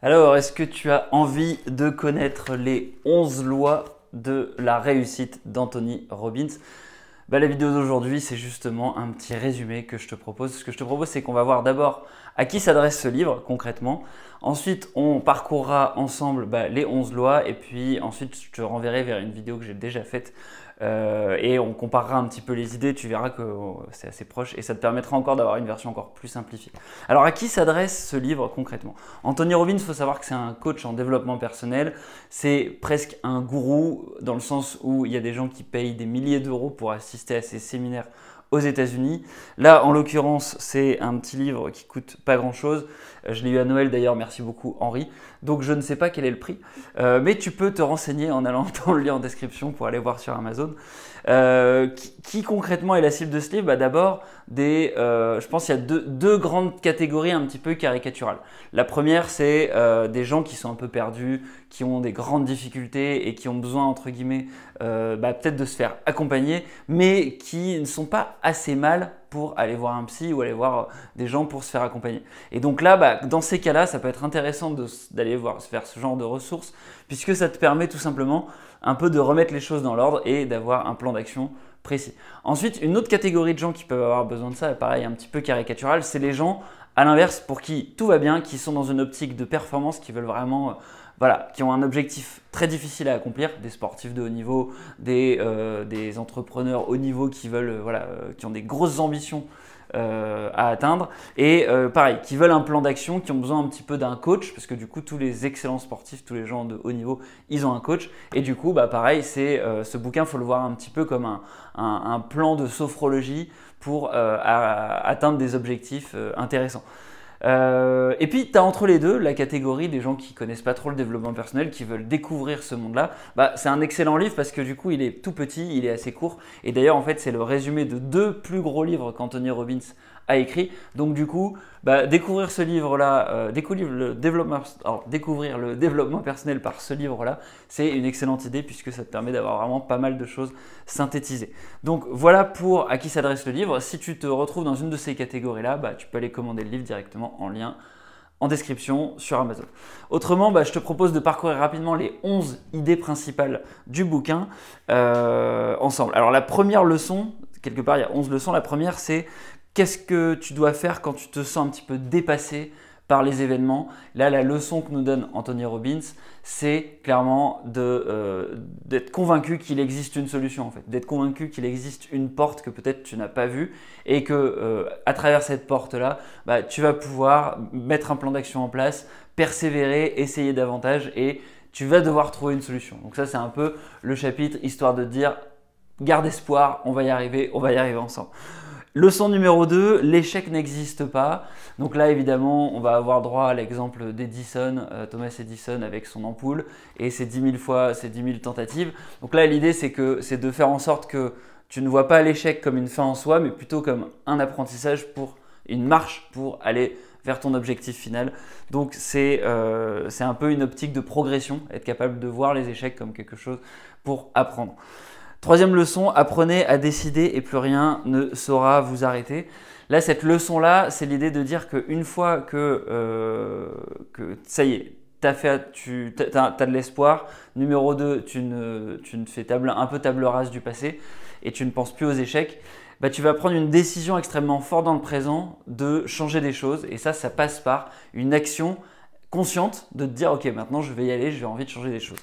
Alors, est-ce que tu as envie de connaître les 11 lois de la réussite d'Anthony Robbins? La vidéo d'aujourd'hui, c'est justement un petit résumé que je te propose. Ce que je te propose, c'est qu'on va voir d'abord à qui s'adresse ce livre concrètement. Ensuite, on parcourra ensemble les 11 lois et puis ensuite, je te renverrai vers une vidéo que j'ai déjà faite et on comparera un petit peu les idées. Tu verras que c'est assez proche et ça te permettra encore d'avoir une version encore plus simplifiée. Alors, à qui s'adresse ce livre concrètement? Anthony Robbins, il faut savoir que c'est un coach en développement personnel. C'est presque un gourou dans le sens où il y a des gens qui payent des milliers d'euros pour assister à ses séminaires aux États-Unis. Là, en l'occurrence, c'est un petit livre qui coûte pas grand-chose. Je l'ai eu à Noël d'ailleurs, merci beaucoup Henri. Donc je ne sais pas quel est le prix, mais tu peux te renseigner en allant dans le lien en description pour aller voir sur Amazon. Qui concrètement est la cible de ce livre? D'abord, je pense qu'il y a deux grandes catégories un petit peu caricaturales. La première, c'est des gens qui sont un peu perdus, qui ont des grandes difficultés et qui ont besoin, entre guillemets, peut-être de se faire accompagner, mais qui ne sont pas assez mal pour aller voir un psy ou aller voir des gens pour se faire accompagner. Et donc là, dans ces cas-là, ça peut être intéressant d'aller faire ce genre de ressources, puisque ça te permet tout simplement un peu de remettre les choses dans l'ordre et d'avoir un plan d'action précis. Ensuite, une autre catégorie de gens qui peuvent avoir besoin de ça, pareil, un petit peu caricatural, c'est les gens, à l'inverse, pour qui tout va bien, qui sont dans une optique de performance, qui veulent vraiment, qui ont un objectif très difficile à accomplir, des sportifs de haut niveau, des entrepreneurs haut niveau qui veulent, qui ont des grosses ambitions à atteindre et pareil, qui veulent un plan d'action, qui ont besoin un petit peu d'un coach parce que du coup tous les excellents sportifs, tous les gens de haut niveau, ils ont un coach et du coup pareil, ce bouquin, il faut le voir un petit peu comme un plan de sophrologie pour atteindre des objectifs intéressants. Et puis, tu as entre les deux la catégorie des gens qui connaissent pas trop le développement personnel, qui veulent découvrir ce monde-là. C'est un excellent livre parce que du coup, il est tout petit, il est assez court. Et d'ailleurs, en fait, c'est le résumé de deux plus gros livres qu'Anthony Robbins a écrit. Donc du coup, découvrir ce livre-là, découvrir le développement personnel par ce livre-là, c'est une excellente idée puisque ça te permet d'avoir vraiment pas mal de choses synthétisées. Donc voilà pour à qui s'adresse le livre. Si tu te retrouves dans une de ces catégories-là, tu peux aller commander le livre directement en lien en description sur Amazon. Autrement, je te propose de parcourir rapidement les 11 idées principales du bouquin ensemble. Alors la première leçon, quelque part il y a 11 leçons, la première c'est qu'est-ce que tu dois faire quand tu te sens un petit peu dépassé par les événements? Là, la leçon que nous donne Anthony Robbins, c'est clairement d'être convaincu qu'il existe une solution, en fait, d'être convaincu qu'il existe une porte que peut-être tu n'as pas vue et que à travers cette porte-là, tu vas pouvoir mettre un plan d'action en place, persévérer, essayer davantage et tu vas devoir trouver une solution. Donc ça, c'est un peu le chapitre histoire de dire garde espoir, on va y arriver ensemble. Leçon numéro 2, l'échec n'existe pas. Donc là, évidemment, on va avoir droit à l'exemple d'Edison, Thomas Edison avec son ampoule et ses 10 000 tentatives. Donc là, l'idée, c'est de faire en sorte que tu ne vois pas l'échec comme une fin en soi, mais plutôt comme un apprentissage une marche pour aller vers ton objectif final. Donc c'est un peu une optique de progression, être capable de voir les échecs comme quelque chose pour apprendre. Troisième leçon, apprenez à décider et plus rien ne saura vous arrêter. Là, cette leçon-là, c'est l'idée de dire qu'une fois que ça y est, tu as de l'espoir. Numéro 2, tu ne fais un peu table rase du passé et tu ne penses plus aux échecs. Tu vas prendre une décision extrêmement forte dans le présent de changer des choses et ça passe par une action consciente de te dire « Ok, maintenant je vais y aller, j'ai envie de changer des choses ».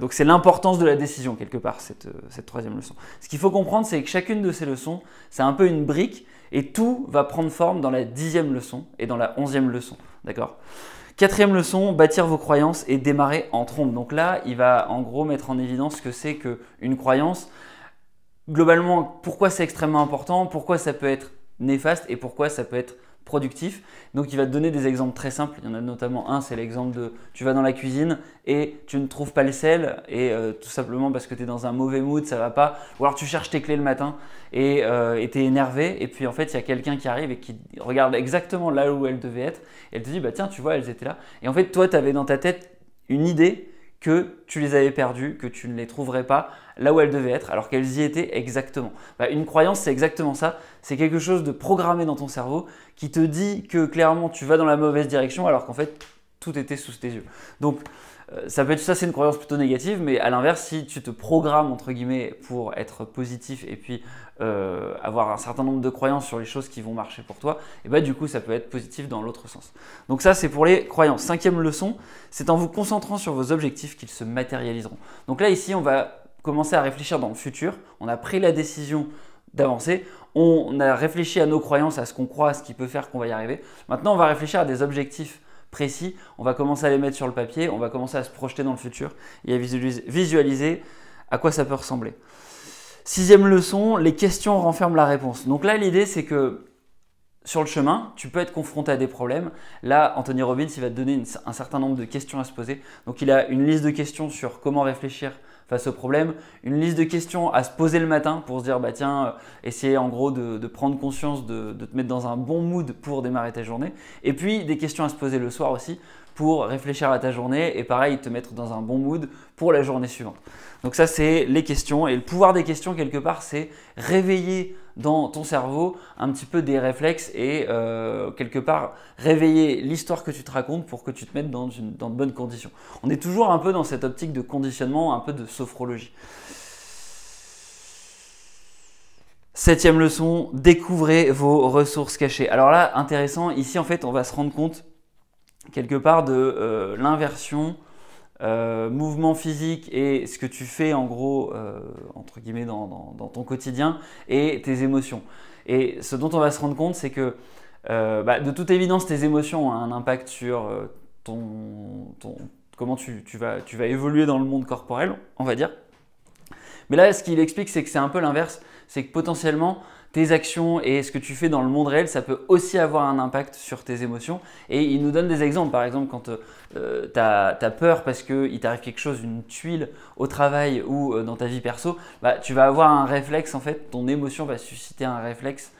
Donc c'est l'importance de la décision quelque part, cette troisième leçon. Ce qu'il faut comprendre, c'est que chacune de ces leçons, c'est un peu une brique et tout va prendre forme dans la 10e leçon et dans la 11e leçon. D'accord ? Quatrième leçon, bâtir vos croyances et démarrer en trombe. Donc là, il va en gros mettre en évidence ce que c'est qu'une croyance. Globalement, pourquoi c'est extrêmement important, pourquoi ça peut être néfaste et pourquoi ça peut être productif. Donc il va te donner des exemples très simples. Il y en a notamment un, c'est l'exemple de tu vas dans la cuisine et tu ne trouves pas le sel et tout simplement parce que tu es dans un mauvais mood, ça va pas. Ou alors tu cherches tes clés le matin et tu es énervé et puis en fait il y a quelqu'un qui arrive et qui regarde exactement là où elles devaient être et elle te dit tiens tu vois elles étaient là. Et en fait toi tu avais dans ta tête une idée que tu les avais perdues, que tu ne les trouverais pas là où elles devaient être, alors qu'elles y étaient exactement. Une croyance, c'est exactement ça. C'est quelque chose de programmé dans ton cerveau qui te dit que clairement tu vas dans la mauvaise direction, alors qu'en fait tout était sous tes yeux. Donc, ça c'est une croyance plutôt négative, mais à l'inverse, si tu te programmes entre guillemets pour être positif et puis avoir un certain nombre de croyances sur les choses qui vont marcher pour toi, et bah du coup ça peut être positif dans l'autre sens. Donc ça c'est pour les croyances. 5e leçon, c'est en vous concentrant sur vos objectifs qu'ils se matérialiseront. Donc là ici on va commencer à réfléchir dans le futur. On a pris la décision d'avancer, on a réfléchi à nos croyances, à ce qu'on croit, à ce qui peut faire qu'on va y arriver. Maintenant on va réfléchir à des objectifs précis, on va commencer à les mettre sur le papier, on va commencer à se projeter dans le futur et à visualiser à quoi ça peut ressembler. 6e leçon, les questions renferment la réponse. Donc là, l'idée, c'est que sur le chemin, tu peux être confronté à des problèmes. Là, Anthony Robbins, il va te donner un certain nombre de questions à se poser. Donc, il a une liste de questions sur comment réfléchir face aux problèmes, une liste de questions à se poser le matin pour se dire, bah tiens, essayer en gros de prendre conscience, de te mettre dans un bon mood pour démarrer ta journée. Et puis, des questions à se poser le soir aussi pour réfléchir à ta journée et pareil, te mettre dans un bon mood pour la journée suivante. Donc ça, c'est les questions. Et le pouvoir des questions, quelque part, c'est réveiller dans ton cerveau un petit peu des réflexes et quelque part réveiller l'histoire que tu te racontes pour que tu te mettes dans de bonnes conditions. On est toujours un peu dans cette optique de conditionnement, un peu de sophrologie. 7e leçon, découvrez vos ressources cachées. Alors là, intéressant, ici en fait, on va se rendre compte quelque part de l'inversion mouvement physique et ce que tu fais en gros entre guillemets dans ton quotidien et tes émotions. Et ce dont on va se rendre compte, c'est que de toute évidence, tes émotions ont un impact sur comment tu vas évoluer dans le monde corporel, on va dire. Mais là, ce qu'il explique, c'est que c'est un peu l'inverse, c'est que potentiellement, tes actions et ce que tu fais dans le monde réel, ça peut aussi avoir un impact sur tes émotions. Et il nous donne des exemples. Par exemple, quand tu as peur parce qu'il t'arrive quelque chose, une tuile au travail ou dans ta vie perso, tu vas avoir un réflexe, en fait, ton émotion va susciter un réflexe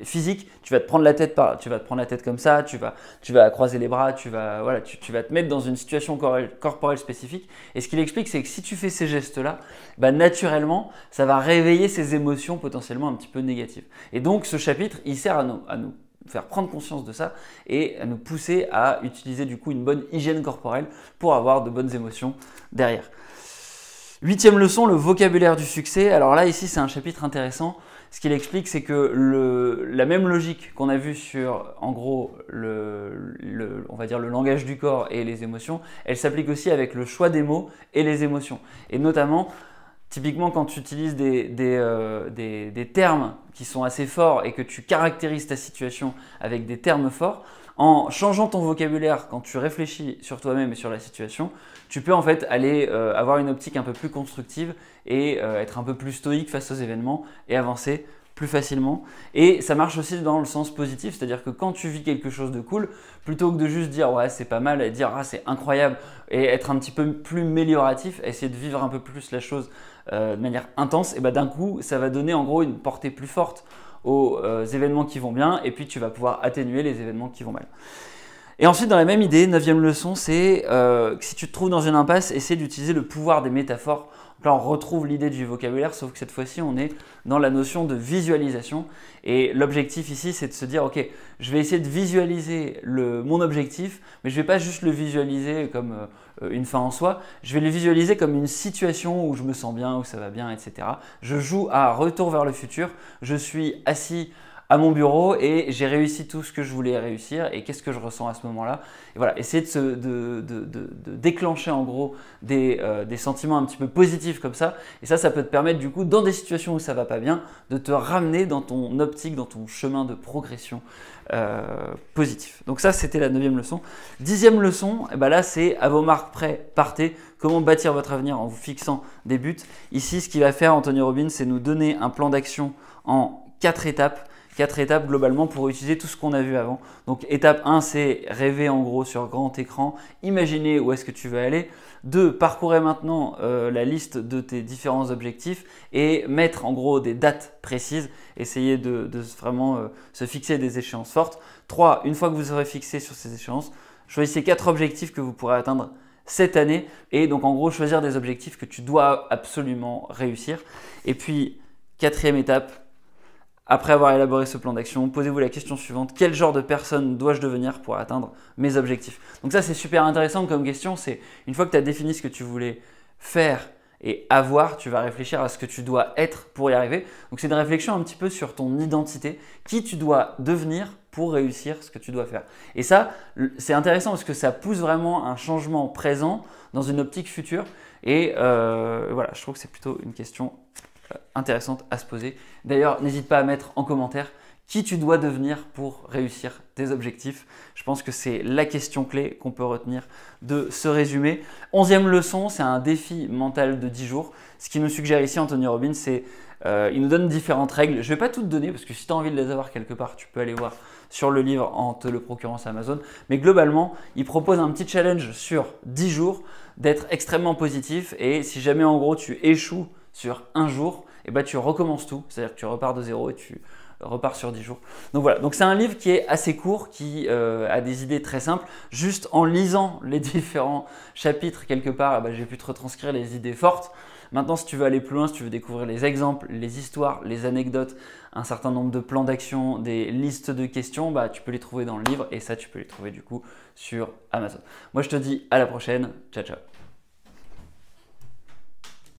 physique. Tu vas te prendre la tête comme ça, tu vas croiser les bras, tu vas te mettre dans une situation corporelle spécifique. Et ce qu'il explique, c'est que si tu fais ces gestes-là, naturellement, ça va réveiller ces émotions potentiellement un petit peu négatives. Et donc, ce chapitre, il sert à nous faire prendre conscience de ça et à nous pousser à utiliser du coup une bonne hygiène corporelle pour avoir de bonnes émotions derrière. 8e leçon, le vocabulaire du succès. Alors là, ici, c'est un chapitre intéressant. Ce qu'il explique, c'est que la même logique qu'on a vue sur, en gros, on va dire le langage du corps et les émotions, elle s'applique aussi avec le choix des mots et les émotions. Et notamment, typiquement, quand tu utilises des termes qui sont assez forts et que tu caractérises ta situation avec des termes forts, en changeant ton vocabulaire quand tu réfléchis sur toi-même et sur la situation, tu peux en fait aller avoir une optique un peu plus constructive et être un peu plus stoïque face aux événements et avancer plus facilement. Et ça marche aussi dans le sens positif, c'est-à-dire que quand tu vis quelque chose de cool, plutôt que de juste dire ouais c'est pas mal et dire ah c'est incroyable et être un petit peu plus amélioratif, essayer de vivre un peu plus la chose de manière intense, et d'un coup ça va donner en gros une portée plus forte aux événements qui vont bien et puis tu vas pouvoir atténuer les événements qui vont mal. Et ensuite, dans la même idée, 9e leçon, c'est que si tu te trouves dans une impasse, essaie d'utiliser le pouvoir des métaphores. Donc là, on retrouve l'idée du vocabulaire, sauf que cette fois-ci, on est dans la notion de visualisation. Et l'objectif ici, c'est de se dire, ok, je vais essayer de visualiser mon objectif, mais je ne vais pas juste le visualiser comme une fin en soi, je vais le visualiser comme une situation où je me sens bien, où ça va bien, etc. Je joue à retour vers le futur, je suis assis à mon bureau et j'ai réussi tout ce que je voulais réussir et qu'est-ce que je ressens à ce moment-là. Et voilà, essayer de déclencher en gros des sentiments un petit peu positifs comme ça. Et ça peut te permettre du coup, dans des situations où ça va pas bien, de te ramener dans ton optique, dans ton chemin de progression positif. Donc ça, c'était la 9e leçon. 10e leçon, là c'est à vos marques prêts, partez. Comment bâtir votre avenir en vous fixant des buts. Ici, ce qu'il va faire Anthony Robbins, c'est nous donner un plan d'action en 4 étapes. 4 étapes globalement pour utiliser tout ce qu'on a vu avant. Donc étape 1, c'est rêver en gros sur grand écran, imaginer où est-ce que tu veux aller. 2, parcourir maintenant la liste de tes différents objectifs et mettre en gros des dates précises, essayer de vraiment se fixer des échéances fortes. 3, une fois que vous aurez fixé sur ces échéances, choisissez 4 objectifs que vous pourrez atteindre cette année et donc en gros choisir des objectifs que tu dois absolument réussir. Et puis 4e étape, Après avoir élaboré ce plan d'action, posez-vous la question suivante. Quel genre de personne dois-je devenir pour atteindre mes objectifs? Donc ça, c'est super intéressant comme question. C'est une fois que tu as défini ce que tu voulais faire et avoir, tu vas réfléchir à ce que tu dois être pour y arriver. Donc c'est une réflexion un petit peu sur ton identité, qui tu dois devenir pour réussir ce que tu dois faire. Et ça, c'est intéressant parce que ça pousse vraiment un changement présent dans une optique future. Et voilà, je trouve que c'est plutôt une question intéressante à se poser. D'ailleurs, n'hésite pas à mettre en commentaire qui tu dois devenir pour réussir tes objectifs. Je pense que c'est la question clé qu'on peut retenir de ce résumé. 11e leçon, c'est un défi mental de 10 jours. Ce qu'il nous suggère ici, Anthony Robbins, c'est il nous donne différentes règles. Je ne vais pas toutes donner parce que si tu as envie de les avoir quelque part, tu peux aller voir sur le livre en te le procurant sur Amazon. Mais globalement, il propose un petit challenge sur 10 jours d'être extrêmement positif. Et si jamais en gros tu échoues sur un jour, et ben tu recommences tout. C'est-à-dire que tu repars de zéro et tu repars sur 10 jours. Donc voilà, donc c'est un livre qui est assez court, qui a des idées très simples. Juste en lisant les différents chapitres quelque part, j'ai pu te retranscrire les idées fortes. Maintenant, si tu veux aller plus loin, si tu veux découvrir les exemples, les histoires, les anecdotes, un certain nombre de plans d'action, des listes de questions, tu peux les trouver dans le livre et ça, tu peux les trouver du coup sur Amazon. Moi, je te dis à la prochaine. Ciao, ciao.